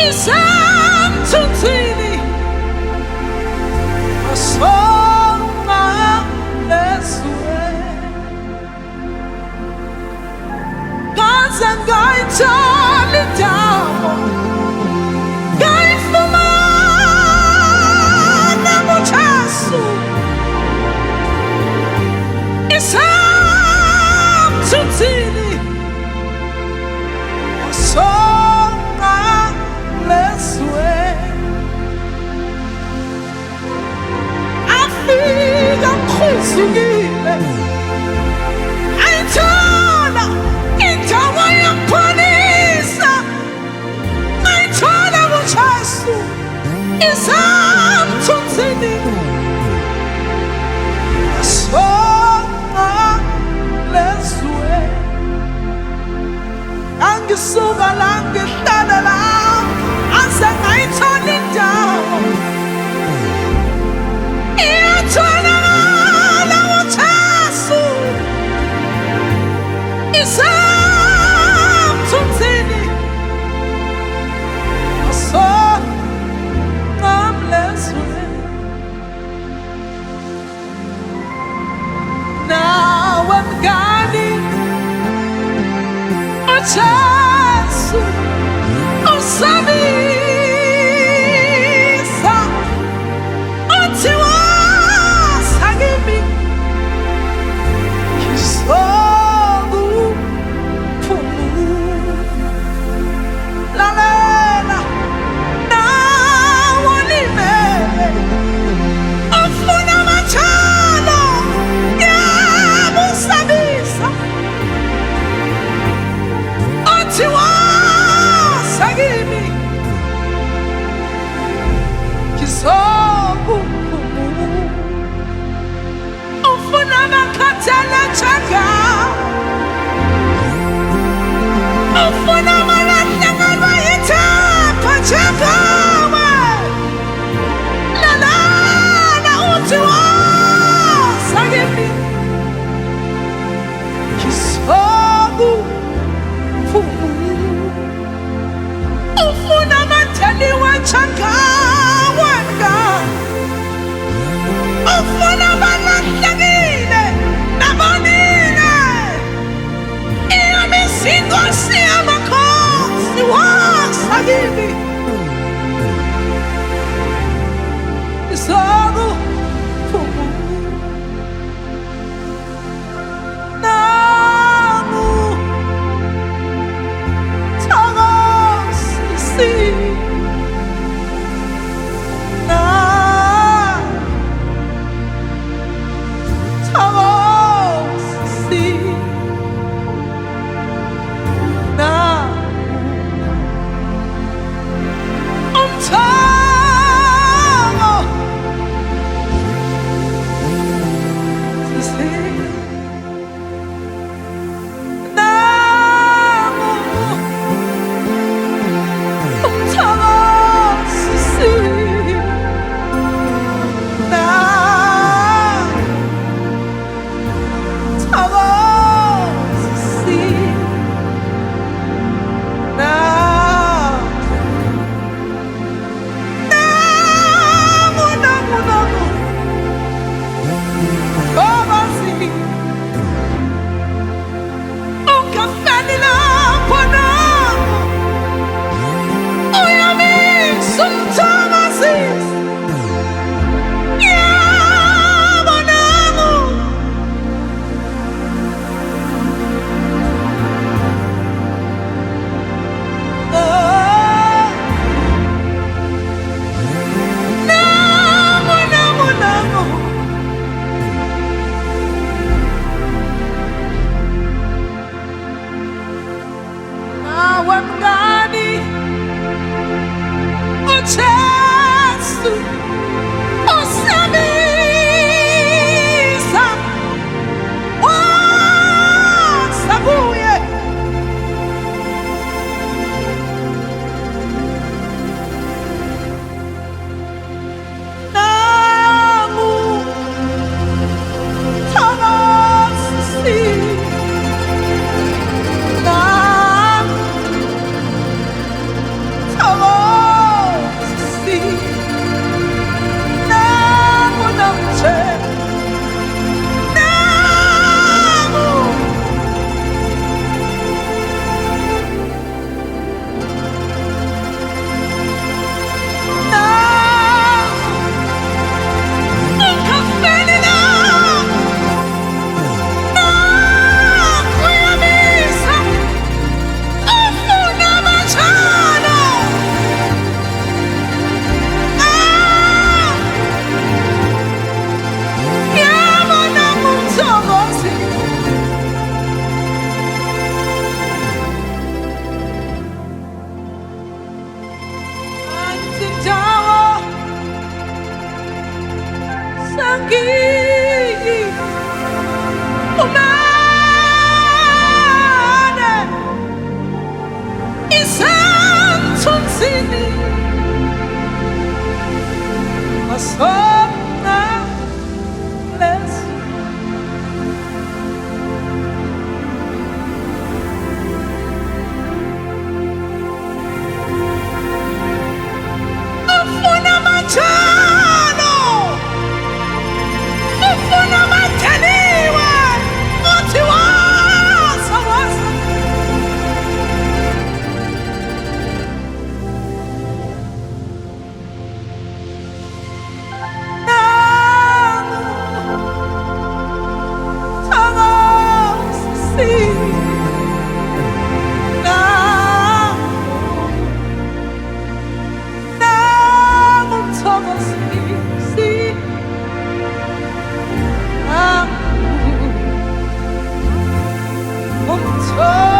isamthunzini asonga leswe kaze ngayithola indawo ngayifumana kuJesu isamthunzini asonga leswe afika mkhuzukile ayithola indawo yokupholisa ayithola kuJesu isamthunzini asonga leswe angisuka la ngihlala la aze ngayithola indawo iyatholakala kuJesu isamthunzini asonga leswe nawe mngani uJesu usabisa uthi wasa kimi ngizokuphumelela nawe ulimele ufuna amajalo yabo usabisa uthi wasa kimi ngizokuphumelela ufuna amakhathele njengami ufuna amalahlekelwa yithemba njengawe lalala uthi wasa kimi ngizokuphumelela ufuna amadeliwe njengawe mngani ufuna abalahlekile nabonile iyamisingosi yamakhosi wasa kimi ngizokuphumelela nangu thokozisile Oh Oh